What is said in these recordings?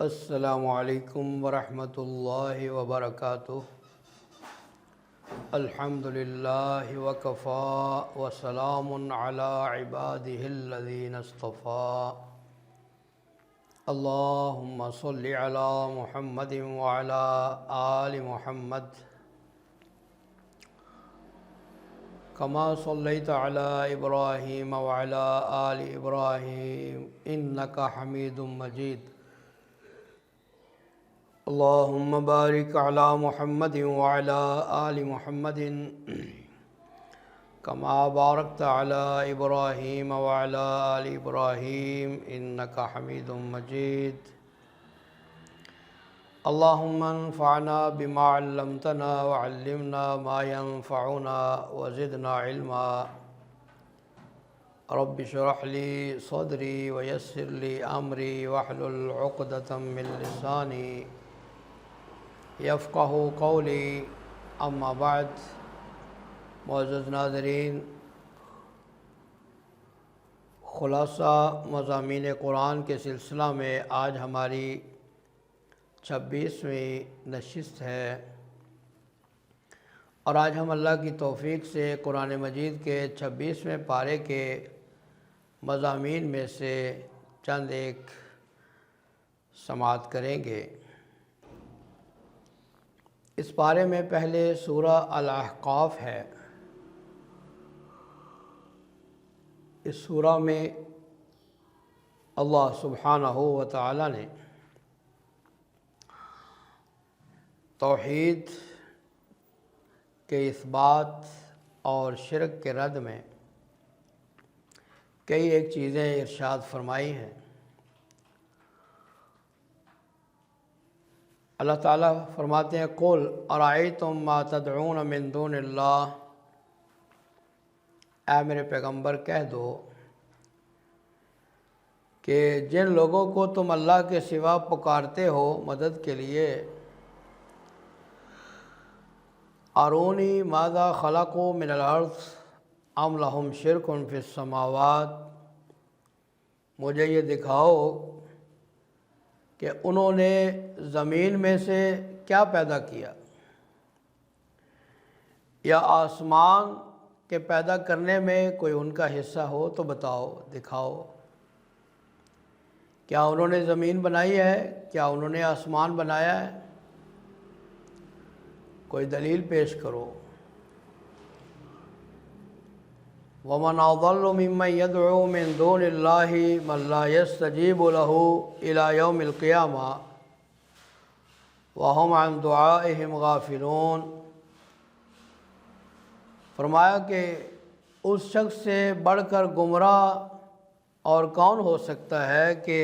السلام علیکم ورحمۃ اللہ وبرکاتہ۔ الحمد للہ وکفی وسلام علی عبادہ الذین اصطفی۔ اللہم صل علی محمد وعلی آل محمد کما صلیت علی ابراہیم وعلی آل ابراہیم انک حمید مجید۔ اللہم بارک علی محمد وعلی آل محمد کما بارکت علی ابراہیم وعلی آل ابراہیم انک حمید مجید۔ اللہم انفعنا بما علمتنا وعلمنا ما ينفعنا وزدنا علما۔ رب اشرح لی صدری ویسر لی امری واحلل عقدۃ من لسانی یفقہ قولی، اما بعد۔ معزز ناظرین، خلاصہ مضامین قرآن کے سلسلہ میں آج ہماری 26ویں نشست ہے، اور آج ہم اللہ کی توفیق سے قرآن مجید کے 26ویں پارے کے مضامین میں سے چند ایک سماعت کریں گے۔ اس پارے میں پہلے سورہ الاحقاف ہے۔ اس سورہ میں اللہ سبحانہ و تعالی نے توحید کے اثبات اور شرک کے رد میں کئی ایک چیزیں ارشاد فرمائی ہیں۔ اللہ تعالیٰ فرماتے ہیں قُلْ أَرَأَيْتُم مَّا تَدْعُونَ مِن دُونِ اللَّهِ، اے میرے پیغمبر کہہ دو کہ جن لوگوں کو تم اللہ کے سوا پکارتے ہو مدد کے لیے، ارونی ماذا خلقوا من الارض ام لہم شرک فی السماوات، مجھے یہ دکھاؤ کہ انہوں نے زمین میں سے کیا پیدا کیا، یا آسمان کے پیدا کرنے میں کوئی ان کا حصہ ہو تو بتاؤ، دکھاؤ۔ کیا انہوں نے زمین بنائی ہے؟ کیا انہوں نے آسمان بنایا ہے؟ کوئی دلیل پیش کرو۔ وَمَنْ أَضَلُّ مِمَّنْ يَدْعُو مِن دُونِ اللَّهِ مَنْ لَا يَسْتَجِيبُ لَهُ إِلَى يَوْمِ الْقِيَامَةِ وَهُمْ عَنْ دُعَائِهِمْ غَافِلُونَ۔ فرمایا کہ اس شخص سے بڑھ کر گمراہ اور کون ہو سکتا ہے کہ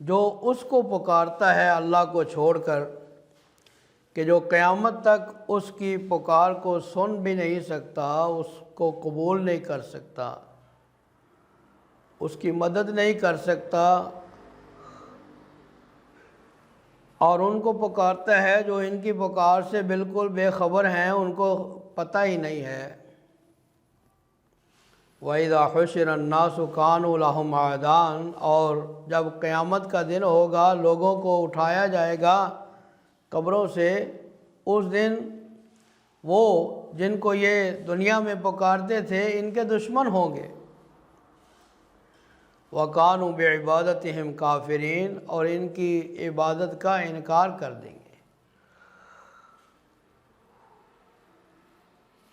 جو اس کو پکارتا ہے اللہ کو چھوڑ کر، کہ جو قیامت تک اس کی پکار کو سن بھی نہیں سکتا، اس کو قبول نہیں کر سکتا، اس کی مدد نہیں کر سکتا، اور ان کو پکارتا ہے جو ان کی پکار سے بالکل بے خبر ہیں، ان کو پتہ ہی نہیں ہے۔ وَإِذَا حُشِرَ النَّاسُ كَانُوا لَهُمْ أَعْدَاءً، اور جب قیامت کا دن ہوگا، لوگوں کو اٹھایا جائے گا قبروں سے، اس دن وہ جن کو یہ دنیا میں پکارتے تھے ان کے دشمن ہوں گے۔ وَكَانُوا بِعِبَادَتِهِمْ كَافِرِينَ، اور ان کی عبادت کا انکار کر دیں گے۔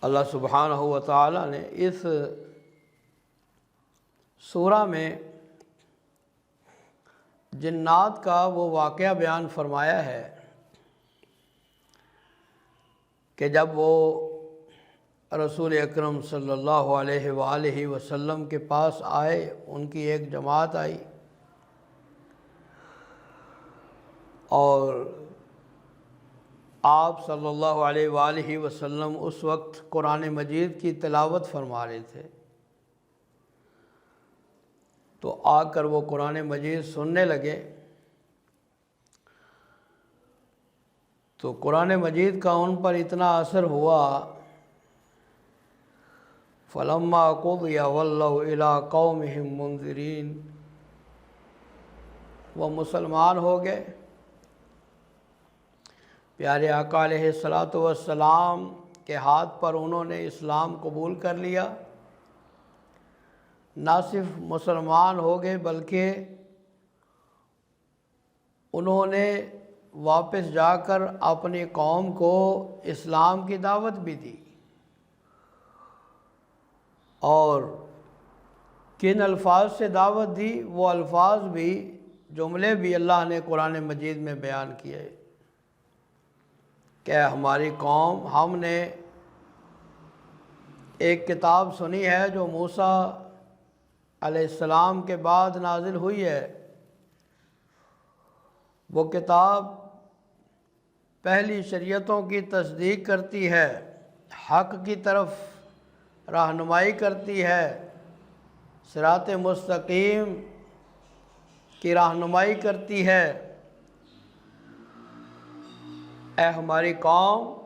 اللہ سبحانہ و تعالی نے اس سورہ میں جنات کا وہ واقعہ بیان فرمایا ہے کہ جب وہ رسول اکرم صلی اللہ علیہ وآلہ وسلم کے پاس آئے، ان کی ایک جماعت آئی، اور آپ صلی اللہ علیہ وآلہ وسلم اس وقت قرآن مجید کی تلاوت فرما رہے تھے، تو آ کر وہ قرآن مجید سننے لگے۔ تو قرآن مجید کا ان پر اتنا اثر ہوا، فَلَمَّا قُضِيَ وَلَّوْا إِلَىٰ قَوْمِهِمْ مُنذِرِينَ، وہ مسلمان ہو گئے، پیارے آقا علیہ الصلاۃ والسلام کے ہاتھ پر انہوں نے اسلام قبول کر لیا۔ نہ صرف مسلمان ہو گئے بلکہ انہوں نے واپس جا کر اپنی قوم کو اسلام کی دعوت بھی دی، اور کن الفاظ سے دعوت دی وہ الفاظ بھی، جملے بھی اللہ نے قرآن مجید میں بیان کیے کہ ہماری قوم، ہم نے ایک کتاب سنی ہے جو موسیٰ علیہ السلام کے بعد نازل ہوئی ہے، وہ کتاب پہلی شریعتوں کی تصدیق کرتی ہے، حق کی طرف رہنمائی کرتی ہے، صراط مستقیم کی رہنمائی کرتی ہے۔ اے ہماری قوم،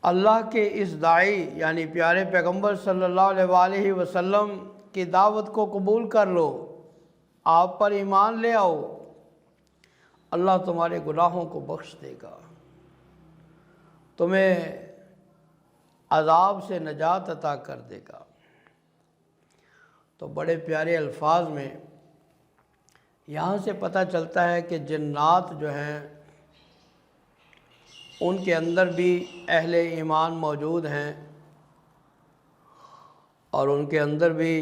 اللہ کے اس داعی یعنی پیارے پیغمبر صلی اللہ علیہ وآلہ وسلم کی دعوت کو قبول کر لو، آپ پر ایمان لے آؤ، اللہ تمہارے گناہوں کو بخش دے گا، تمہیں عذاب سے نجات عطا کر دے گا۔ تو بڑے پیارے الفاظ میں یہاں سے پتہ چلتا ہے کہ جنات جو ہیں ان کے اندر بھی اہل ایمان موجود ہیں، اور ان کے اندر بھی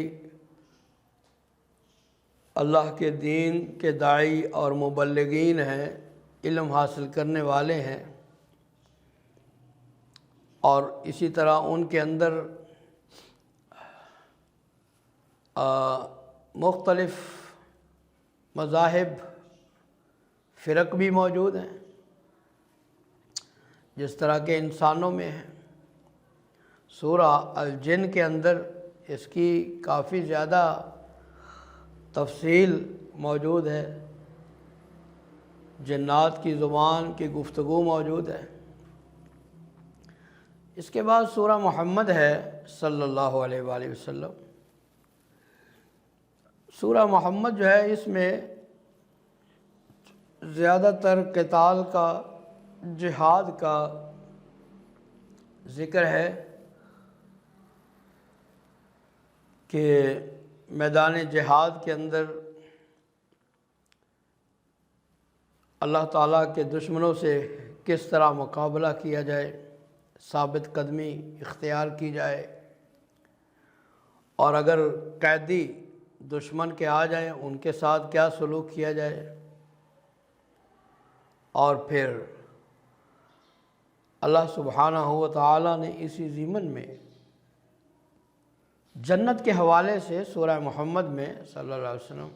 اللہ کے دین کے داعی اور مبلغین ہیں، علم حاصل کرنے والے ہیں، اور اسی طرح ان کے اندر مختلف مذاہب، فرق بھی موجود ہیں جس طرح کے انسانوں میں ہیں۔ سورہ الجن کے اندر اس کی کافی زیادہ تفصیل موجود ہے، جنات کی زبان کی گفتگو موجود ہے۔ اس کے بعد سورہ محمد ہے صلی اللہ علیہ وآلہ وسلم۔ سورہ محمد جو ہے اس میں زیادہ تر قتال کا، جہاد کا ذکر ہے کہ میدان جہاد کے اندر اللہ تعالیٰ کے دشمنوں سے کس طرح مقابلہ کیا جائے، ثابت قدمی اختیار کی جائے، اور اگر قیدی دشمن کے آ جائیں ان کے ساتھ کیا سلوک کیا جائے، اور پھر اللہ سبحانہ و تعالیٰ نے اسی ضمن میں جنت کے حوالے سے سورہ محمد میں صلی اللہ علیہ وسلم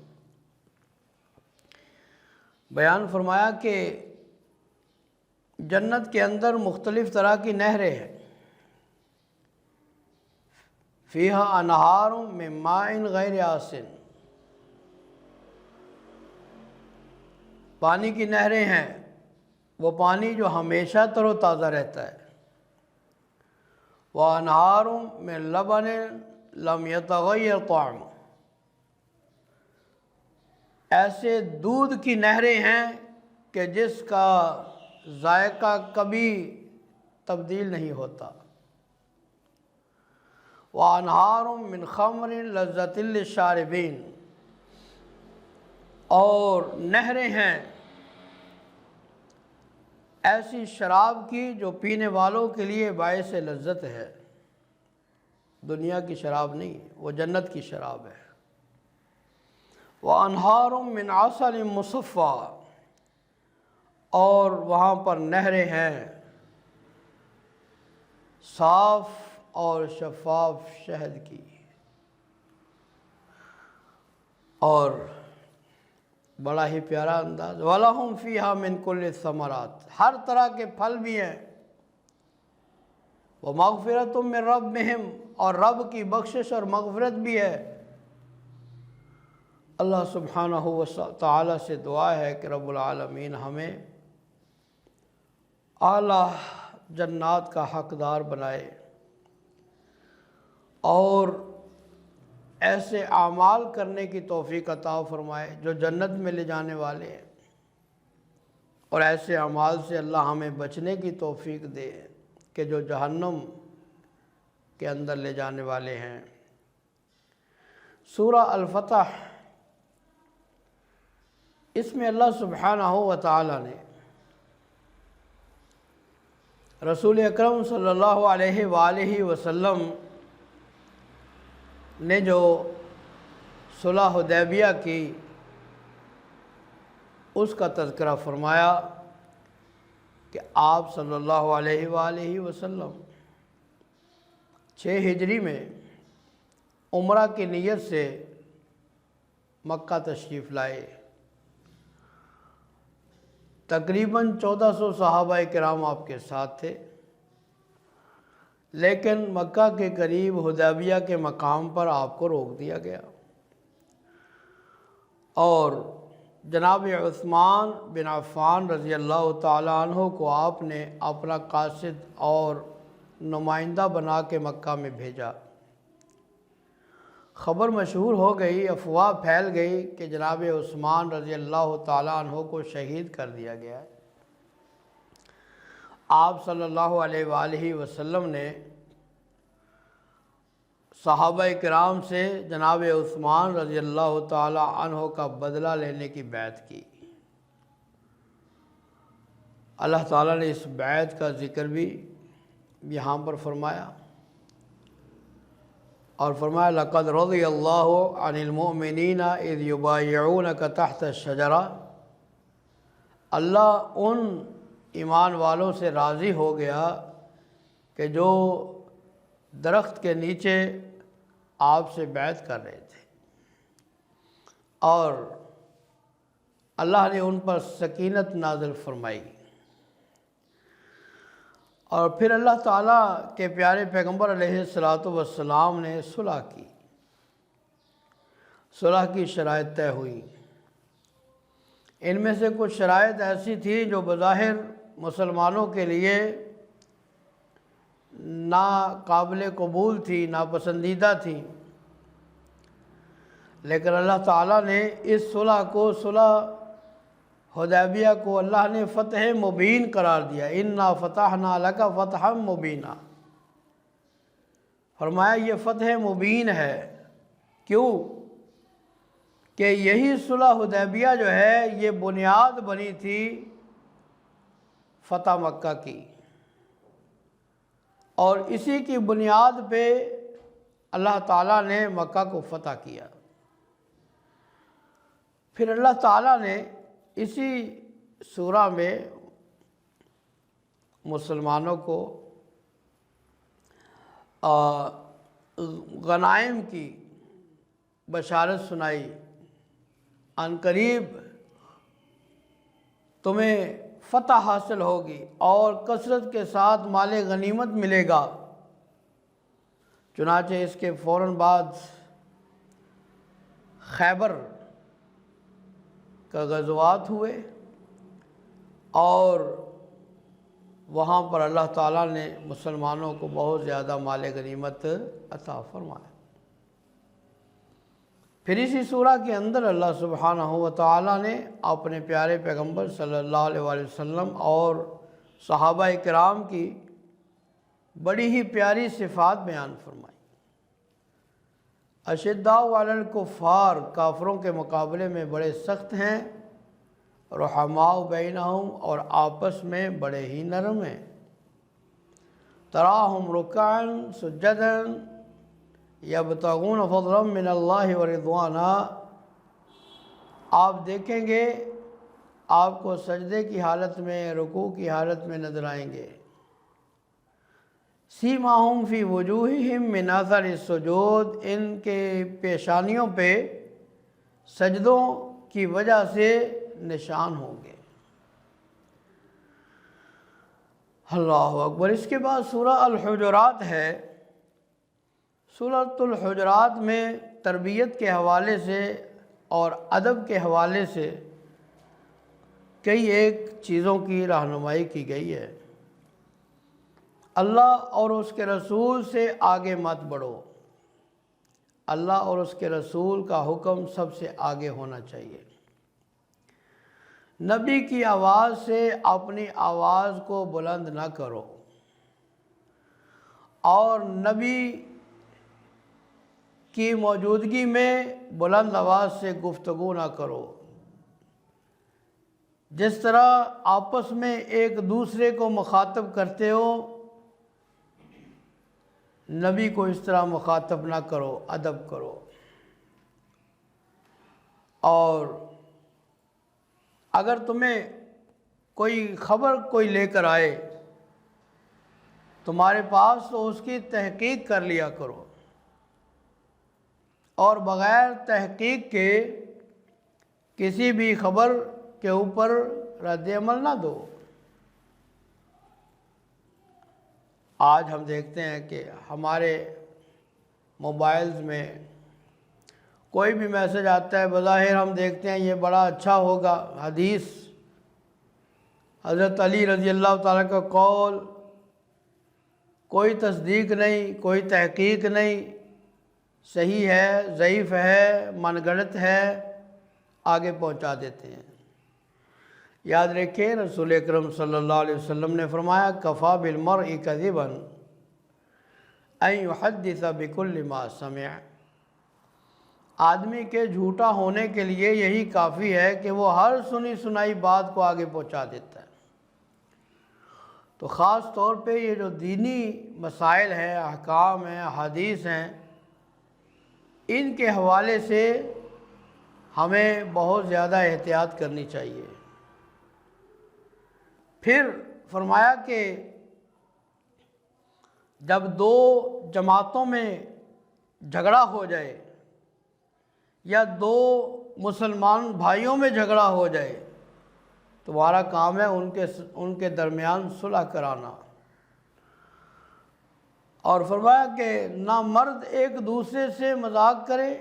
بیان فرمایا کہ جنت کے اندر مختلف طرح کی نہریں ہیں، فیہا انہار من ماء غیر آسن، پانی کی نہریں ہیں، وہ پانی جو ہمیشہ تر و تازہ رہتا ہے، وَأَنْهَارٌ مِّن لَبَنٍ لَمْ يَتَغَيَّرْ طَعْمُهُ، ایسے دودھ کی نہریں ہیں کہ جس کا ذائقہ کبھی تبدیل نہیں ہوتا، وَأَنْهَارٌ مِّن خَمْرٍ لَذَّةٍ لِّلشَّارِبِينَ، اور نہریں ہیں ایسی شراب کی جو پینے والوں کے لیے باعث لذت ہے، دنیا کی شراب نہیں، وہ جنت کی شراب ہے۔ وَأَنْهَارٌ مِّنْ عَسَلٍ مُّصَفًّى، اور وہاں پر نہریں ہیں صاف اور شفاف شہد کی، اور بڑا ہی پیارا انداز، وَلَهُمْ فِيهَا مِنْ كُلِّ الثَّمَرَاتِ، ہر طرح کے پھل بھی ہیں، وَمَغْفِرَةٌ مِّن رَبِّهِمْ، اور رب کی بخشش اور مغفرت بھی ہے۔ اللہ سبحانہ و تعالیٰ سے دعا ہے کہ رب العالمین ہمیں اعلیٰ جنات کا حقدار بنائے، اور ایسے اعمال کرنے کی توفیق عطا فرمائے جو جنت میں لے جانے والے ہیں، اور ایسے اعمال سے اللہ ہمیں بچنے کی توفیق دے کہ جو جہنم کے اندر لے جانے والے ہیں۔ سورہ الفتح، اس میں اللہ سبحانہ و تعالی نے رسول اکرم صلی اللہ علیہ وآلہ وسلم نے جو صلح حدیبیہ کی اس کا تذکرہ فرمایا کہ آپ صلی اللہ علیہ وآلہ وسلم 6 ہجری میں عمرہ کی نیت سے مکہ تشریف لائے۔ تقریباً 1400 صحابہ کرام آپ کے ساتھ تھے، لیکن مکہ کے قریب حدیبیہ کے مقام پر آپ کو روک دیا گیا، اور جناب عثمان بن عفان رضی اللہ تعالیٰ عنہ کو آپ نے اپنا قاصد اور نمائندہ بنا کے مکہ میں بھیجا۔ خبر مشہور ہو گئی، افواہ پھیل گئی کہ جناب عثمان رضی اللہ تعالیٰ عنہ کو شہید کر دیا گیا ہے۔ آپ صلی اللہ علیہ وآلہ وسلم نے صحابہ کرام سے جناب عثمان رضی اللہ تعالیٰ عنہ کا بدلہ لینے کی بیعت کی۔ اللہ تعالیٰ نے اس بیعت کا ذکر بھی یہاں پر فرمایا، اور فرمایا لَقَدْ رَضِيَ اللَّهُ عَنِ الْمُؤْمِنِينَ إِذْ يُبَايِعُونَكَ تَحْتَ الشَّجَرَةِ، اللہ ان ایمان والوں سے راضی ہو گیا کہ جو درخت کے نیچے آپ سے بیعت کر رہے تھے، اور اللہ نے ان پر سکینت نازل فرمائی۔ اور پھر اللہ تعالیٰ کے پیارے پیغمبر علیہ السلام نے صلح کی، صلح کی شرائط طے ہوئی۔ ان میں سے کچھ شرائط ایسی تھی جو بظاہر مسلمانوں کے لیے ناقابل قبول تھی، ناپسندیدہ تھی، لیکن اللہ تعالیٰ نے اس صلح کو، صلح حدیبیہ کو اللہ نے فتح مبین قرار دیا۔ اِنَّا فَتَحْنَا لَكَ فَتْحًا مُبِينًا، فرمایا یہ فتح مبین ہے۔ کیوں؟ کہ یہی صلح حدیبیہ جو ہے یہ بنیاد بنی تھی فتح مکہ کی، اور اسی کی بنیاد پہ اللہ تعالیٰ نے مکہ کو فتح کیا۔ پھر اللہ تعالیٰ نے اسی سورہ میں مسلمانوں کو غنائم کی بشارت سنائی، ان قریب تمہیں فتح حاصل ہوگی اور کثرت کے ساتھ مال غنیمت ملے گا۔ چنانچہ اس کے فوراً بعد خیبر کا غزوات ہوئے، اور وہاں پر اللہ تعالیٰ نے مسلمانوں کو بہت زیادہ مال غنیمت عطا فرمایا۔ پھر اسی سورہ کے اندر اللہ سبحانہ و تعالیٰ نے اپنے پیارے پیغمبر صلی اللہ علیہ وآلہ وسلم اور صحابہ کرام کی بڑی ہی پیاری صفات بیان فرمائی۔ اشداء علی الکفار، کافروں کے مقابلے میں بڑے سخت ہیں، رحماء بینہم، اور آپس میں بڑے ہی نرم ہیں۔ تراہم رکعا سجدا یبتغون فضلا من اللہ ورضوانا، آپ دیکھیں گے آپ کو سجدے کی حالت میں، رکوع کی حالت میں نظر آئیں گے۔ سیماہم فی وجوہہم من اثر السجود، ان کے پیشانیوں پہ سجدوں کی وجہ سے نشان ہوں گے۔ اللہ اکبر۔ اس کے بعد سورہ الحجرات ہے۔ سورۃ الحجرات میں تربیت کے حوالے سے اور ادب کے حوالے سے کئی ایک چیزوں کی رہنمائی کی گئی ہے۔ اللہ اور اس کے رسول سے آگے مت بڑھو، اللہ اور اس کے رسول کا حکم سب سے آگے ہونا چاہیے۔ نبی کی آواز سے اپنی آواز کو بلند نہ کرو، اور نبی کی موجودگی میں بلند آواز سے گفتگو نہ کرو۔ جس طرح آپس میں ایک دوسرے کو مخاطب کرتے ہو، نبی کو اس طرح مخاطب نہ کرو، ادب کرو۔ اور اگر تمہیں کوئی خبر کوئی لے کر آئے تمہارے پاس، تو اس کی تحقیق کر لیا کرو، اور بغیر تحقیق کے کسی بھی خبر کے اوپر رد عمل نہ دو۔ آج ہم دیکھتے ہیں کہ ہمارے موبائلز میں کوئی بھی میسج آتا ہے، بظاہر ہم دیکھتے ہیں یہ بڑا اچھا ہوگا، حدیث، حضرت علی رضی اللہ تعالیٰ کا قول، کوئی تصدیق نہیں، کوئی تحقیق نہیں، صحیح ہے، ضعیف ہے، من گھڑت ہے، آگے پہنچا دیتے ہیں۔ یاد رکھیں، رسول اکرم صلی اللہ علیہ وسلم نے فرمایا، کفا بالمرء کذبا ان یحدث بکل ما سمع۔ آدمی کے جھوٹا ہونے کے لیے یہی کافی ہے کہ وہ ہر سنی سنائی بات کو آگے پہنچا دیتا ہے۔ تو خاص طور پہ یہ جو دینی مسائل ہیں، احکام ہیں، حدیث ہیں، ان کے حوالے سے ہمیں بہت زیادہ احتیاط کرنی چاہیے۔ پھر فرمایا کہ جب دو جماعتوں میں جھگڑا ہو جائے، یا دو مسلمان بھائیوں میں جھگڑا ہو جائے، تمہارا کام ہے ان کے درمیان صلح کرانا۔ اور فرمایا کہ نہ مرد ایک دوسرے سے مذاق کرے،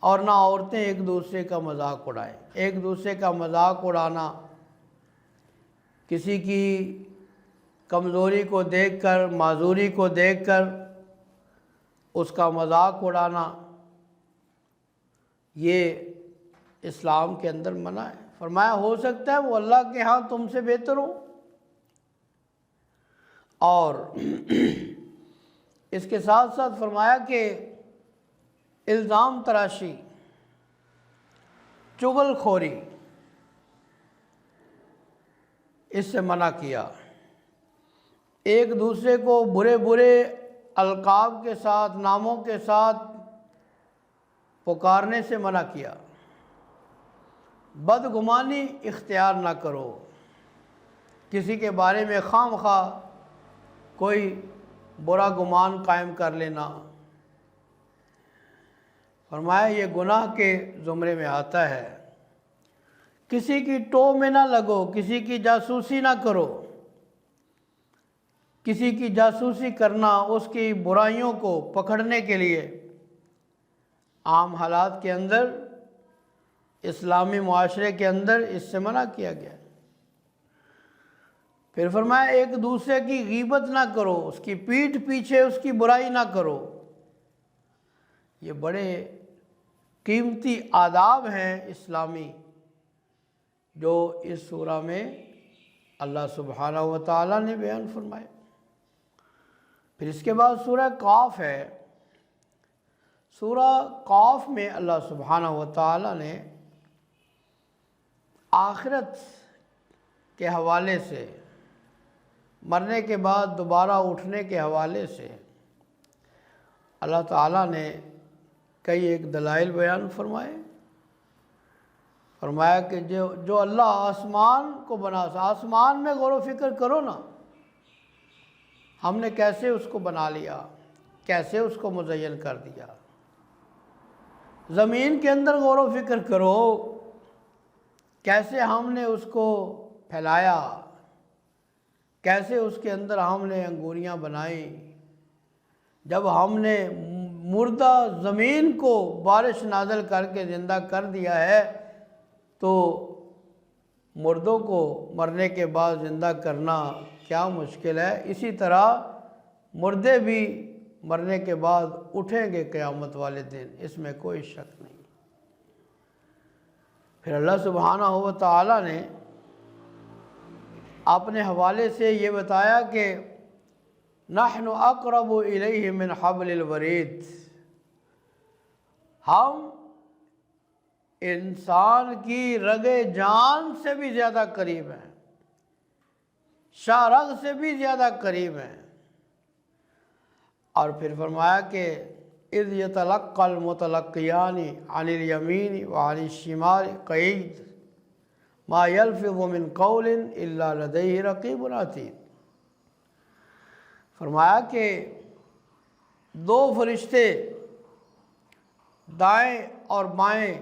اور نہ عورتیں ایک دوسرے کا مذاق اڑائیں۔ ایک دوسرے کا مذاق اڑانا، کسی کی کمزوری کو دیکھ کر، معذوری کو دیکھ کر اس کا مذاق اڑانا، یہ اسلام کے اندر منع ہے۔ فرمایا ہو سکتا ہے وہ اللہ کے ہاں تم سے بہتر ہو۔ اور اس کے ساتھ ساتھ فرمایا کہ الزام تراشی، چغل خوری، اس سے منع کیا۔ ایک دوسرے کو برے برے القاب کے ساتھ، ناموں کے ساتھ پکارنے سے منع کیا۔ بدگمانی اختیار نہ کرو، کسی کے بارے میں خواہ مخواہ کوئی برا گمان قائم کر لینا، فرمایا یہ گناہ کے زمرے میں آتا ہے۔ کسی کی ٹو میں نہ لگو، کسی کی جاسوسی نہ کرو۔ کسی کی جاسوسی کرنا، اس کی برائیوں کو پکڑنے کے لیے عام حالات کے اندر، اسلامی معاشرے کے اندر اس سے منع کیا گیا۔ پھر فرمایا ایک دوسرے کی غیبت نہ کرو، اس کی پیٹھ پیچھے اس کی برائی نہ کرو۔ یہ بڑے قیمتی آداب ہیں اسلامی، جو اس سورہ میں اللہ سبحانہ و تعالیٰ نے بیان فرمائے۔ پھر اس کے بعد سورہ قاف ہے۔ سورہ قاف میں اللہ سبحانہ و تعالیٰ نے آخرت کے حوالے سے، مرنے کے بعد دوبارہ اٹھنے کے حوالے سے اللہ تعالیٰ نے کئی ایک دلائل بیان فرمائے۔ فرمایا کہ جو اللہ آسمان کو بنا، آسمان میں غور و فکر کرو نا، ہم نے کیسے اس کو بنا لیا، کیسے اس کو مزین کر دیا۔ زمین کے اندر غور و فکر کرو، کیسے ہم نے اس کو پھیلایا، کیسے اس کے اندر ہم نے انگوریاں بنائیں۔ جب ہم نے مردہ زمین کو بارش نازل کر کے زندہ کر دیا ہے، تو مردوں کو مرنے کے بعد زندہ کرنا کیا مشکل ہے۔ اسی طرح مردے بھی مرنے کے بعد اٹھیں گے قیامت والے دن، اس میں کوئی شک نہیں۔ پھر اللہ سبحانہ و تعالیٰ نے اپنے حوالے سے یہ بتایا کہ نحن اقرب الیہ من حبل الورید، ہم انسان کی رگ جان سے بھی زیادہ قریب ہیں، شاہ رگ سے بھی زیادہ قریب ہیں۔ اور پھر فرمایا کہ اذ یتلقی المتلقیان عن الیمین وعن الشمال قعید ما یلفظ من قول الا لدیہ رقیب عتید۔ فرمایا کہ دو فرشتے دائیں اور بائیں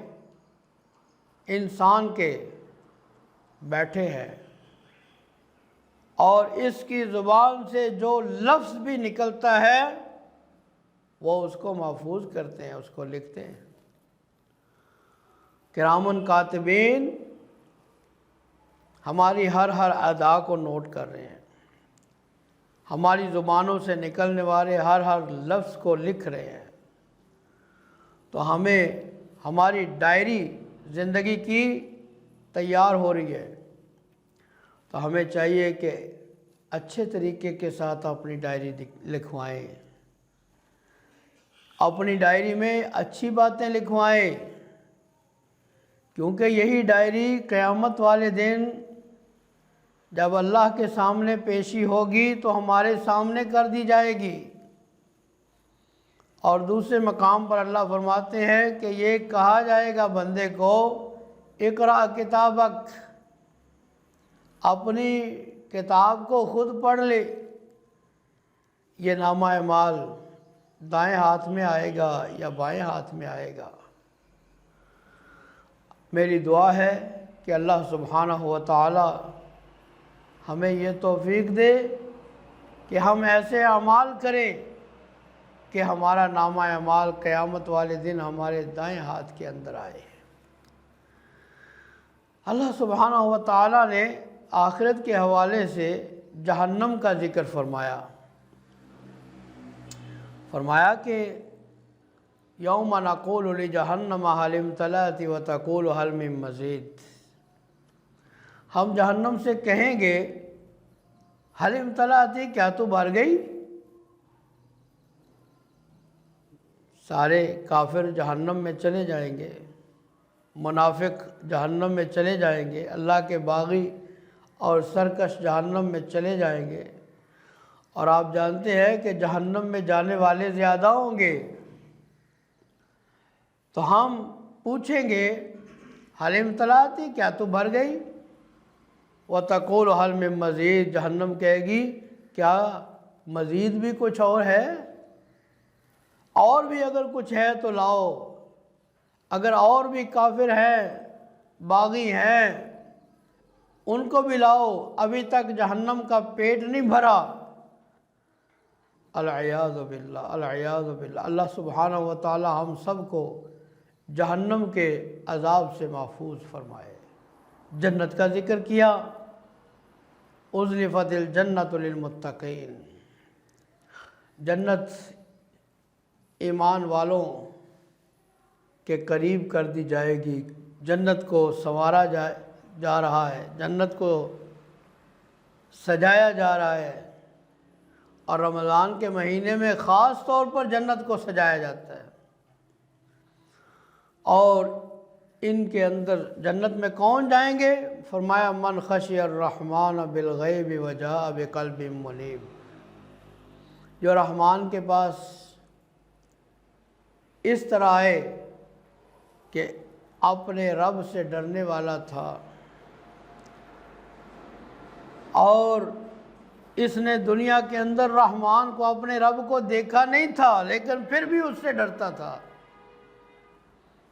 انسان کے بیٹھے ہیں، اور اس کی زبان سے جو لفظ بھی نکلتا ہے وہ اس کو محفوظ کرتے ہیں، اس کو لکھتے ہیں۔ کرامن کاتبین ہماری ہر ادا کو نوٹ کر رہے ہیں، ہماری زبانوں سے نکلنے والے ہر لفظ کو لکھ رہے ہیں۔ تو ہمیں ہماری ڈائری زندگی کی تیار ہو رہی ہے، تو ہمیں چاہیے کہ اچھے طریقے کے ساتھ اپنی ڈائری لکھوائیں، اپنی ڈائری میں اچھی باتیں لکھوائیں، کیونکہ یہی ڈائری قیامت والے دن جب اللہ کے سامنے پیشی ہوگی تو ہمارے سامنے کر دی جائے گی۔ اور دوسرے مقام پر اللہ فرماتے ہیں کہ یہ کہا جائے گا بندے کو اقرأ کتابک، اپنی کتاب کو خود پڑھ لے۔ یہ نامہ اعمال دائیں ہاتھ میں آئے گا یا بائیں ہاتھ میں آئے گا۔ میری دعا ہے کہ اللہ سبحانہ و تعالی ہمیں یہ توفیق دے کہ ہم ایسے اعمال کریں کہ ہمارا نامہ اعمال قیامت والے دن ہمارے دائیں ہاتھ کے اندر آئے۔ اللہ سبحانہ و تعالی نے آخرت کے حوالے سے جہنم کا ذکر فرمایا کہ یوم نقول لجہنم حل امتلأت وتقول حل من مزید، ہم جہنم سے کہیں گے حل امتلأت، کیا تو بھر گئی؟ سارے کافر جہنم میں چلے جائیں گے، منافق جہنم میں چلے جائیں گے، اللہ کے باغی اور سرکش جہنم میں چلے جائیں گے۔ اور آپ جانتے ہیں کہ جہنم میں جانے والے زیادہ ہوں گے، تو ہم پوچھیں گے حل امتلأت، کیا تو بھر گئی؟ وَتَقُولُ حَلْ مِن مزید، جہنم کہے گی کیا مزید بھی کچھ اور ہے؟ اور بھی اگر کچھ ہے تو لاؤ، اگر اور بھی کافر ہیں باغی ہیں ان کو بھی لاؤ، ابھی تک جہنم کا پیٹ نہیں بھرا۔ العیاذ باللہ، العیاذ باللہ۔ اللہ سبحانہ و تعالی ہم سب کو جہنم کے عذاب سے محفوظ فرمائے۔ جنت کا ذکر کیا، اُزْلِفَتِ الْجَنَّةُ لِلْمُتَّقِينَ، جنت ایمان والوں کے قریب کر دی جائے گی، جنت کو سنوارا جا رہا ہے، جنت کو سجایا جا رہا ہے، اور رمضان کے مہینے میں خاص طور پر جنت کو سجایا جاتا ہے۔ اور ان کے اندر جنت میں کون جائیں گے؟ فرمایا من خشی الرحمن بالغیب وجاء بقلب منیب، جو رحمان کے پاس اس طرح آئے کہ اپنے رب سے ڈرنے والا تھا، اور اس نے دنیا کے اندر رحمان کو، اپنے رب کو دیکھا نہیں تھا لیکن پھر بھی اس سے ڈرتا تھا۔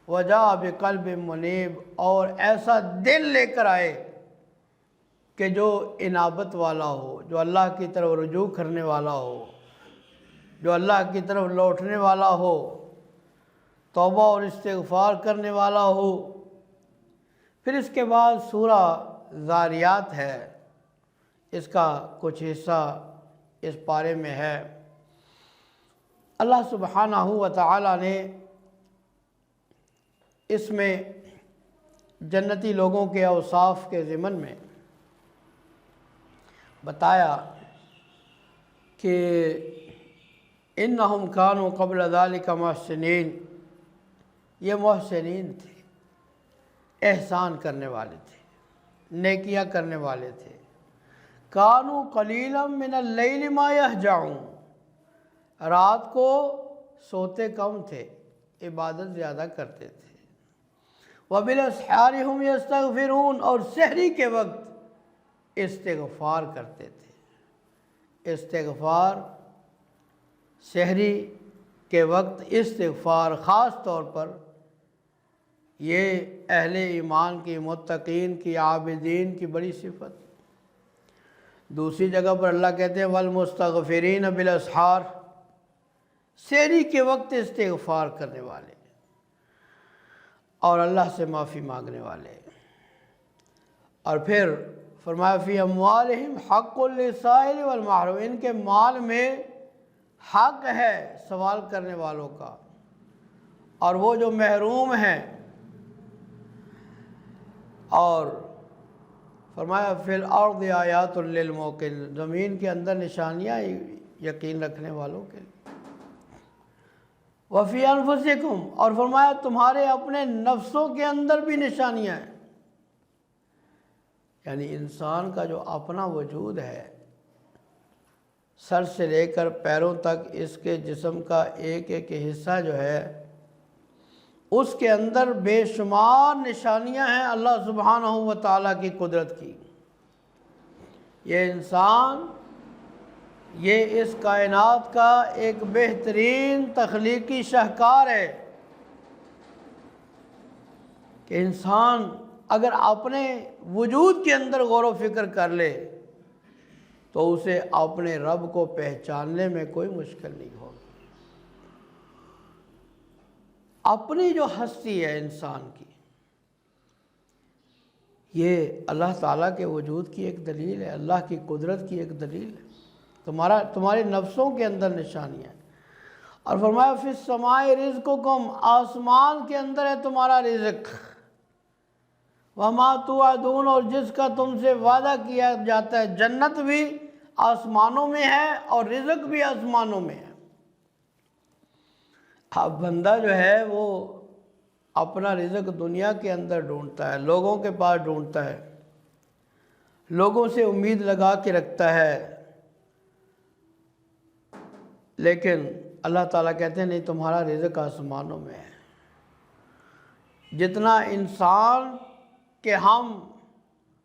وجاء بقلب منیب، اور ایسا دل لے کر آئے کہ جو انابت والا ہو، جو اللہ کی طرف رجوع کرنے والا ہو، جو اللہ کی طرف لوٹنے والا ہو، توبہ اور استغفار کرنے والا ہو۔ پھر اس کے بعد سورہ ذاریات ہے، اس کا کچھ حصہ اس پارے میں ہے۔ اللہ سبحانہ و تعالی نے اس میں جنتی لوگوں کے اوصاف کے ضمن میں بتایا کہ انہم کانوا قبل ذالک محسنین، یہ محسنین تھے، احسان کرنے والے تھے، نیکیاں کرنے والے تھے۔ کانوا قلیلا من اللیل ما یہجعون، رات کو سوتے کم تھے، عبادت زیادہ کرتے تھے۔ وبالاسحار هم یستغفرون، اور سحری کے وقت استغفار کرتے تھے۔ استغفار، سحری کے وقت استغفار خاص طور پر یہ اہل ایمان کی، متقین کی، عابدین کی بڑی صفت۔ دوسری جگہ پر اللہ کہتے ہیں والمستغفرین بالاسحار، سحری کے وقت استغفار کرنے والے اور اللہ سے معافی مانگنے والے۔ اور پھر فرمایا فی اموالہم حق للسائل والمحروم، ان کے مال میں حق ہے سوال کرنے والوں کا اور وہ جو محروم ہیں۔ اور فرمایا فی الارض آیات للموقن، زمین کے اندر نشانیاں یقین رکھنے والوں کے لیے۔ وفی انفسکم، اور فرمایا تمہارے اپنے نفسوں کے اندر بھی نشانیاں ہیں، یعنی انسان کا جو اپنا وجود ہے، سر سے لے کر پیروں تک اس کے جسم کا ایک ایک حصہ جو ہے، اس کے اندر بے شمار نشانیاں ہیں اللہ سبحانہ و تعالیٰ کی قدرت کی۔ یہ انسان، یہ اس کائنات کا ایک بہترین تخلیقی شاہکار ہے کہ انسان اگر اپنے وجود کے اندر غور و فکر کر لے تو اسے اپنے رب کو پہچاننے میں کوئی مشکل نہیں ہوگی۔ اپنی جو ہستی ہے انسان کی، یہ اللہ تعالیٰ کے وجود کی ایک دلیل ہے، اللہ کی قدرت کی ایک دلیل ہے۔ تمہارے نفسوں کے اندر نشانیاں ہیں۔ اور فرمایا فی السماء رزقکم، آسمان کے اندر ہے تمہارا رزق۔ وما توعدون، اور جس کا تم سے وعدہ کیا جاتا ہے، جنت بھی آسمانوں میں ہے اور رزق بھی آسمانوں میں ہے۔ اب بندہ جو ہے وہ اپنا رزق دنیا کے اندر ڈھونڈتا ہے، لوگوں کے پاس ڈھونڈتا ہے، لوگوں سے امید لگا کے رکھتا ہے، لیکن اللہ تعالیٰ کہتے ہیں نہیں، تمہارا رزق آسمانوں میں ہے۔ جتنا انسان کہ ہم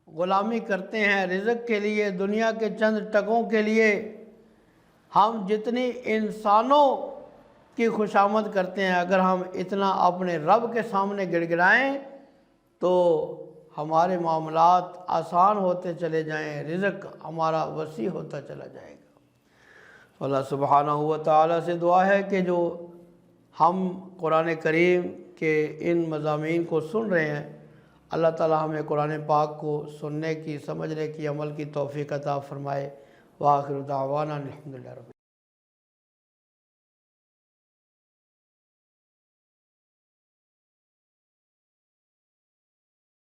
غلامی کرتے ہیں رزق کے لیے، دنیا کے چند ٹکوں کے لیے، ہم جتنی انسانوں کی خوشامد کرتے ہیں، اگر ہم اتنا اپنے رب کے سامنے گڑ گڑائیں تو ہمارے معاملات آسان ہوتے چلے جائیں، رزق ہمارا وسیع ہوتا چلا جائے گا۔ اللہ سبحانہ و تعالیٰ سے دعا ہے کہ جو ہم قرآن کریم کے ان مضامین کو سن رہے ہیں، اللہ تعالیٰ ہمیں قرآن پاک کو سننے کی، سمجھنے کی، عمل کی توفیق عطا فرمائے۔ وآخر دعوانا الحمدللہ رب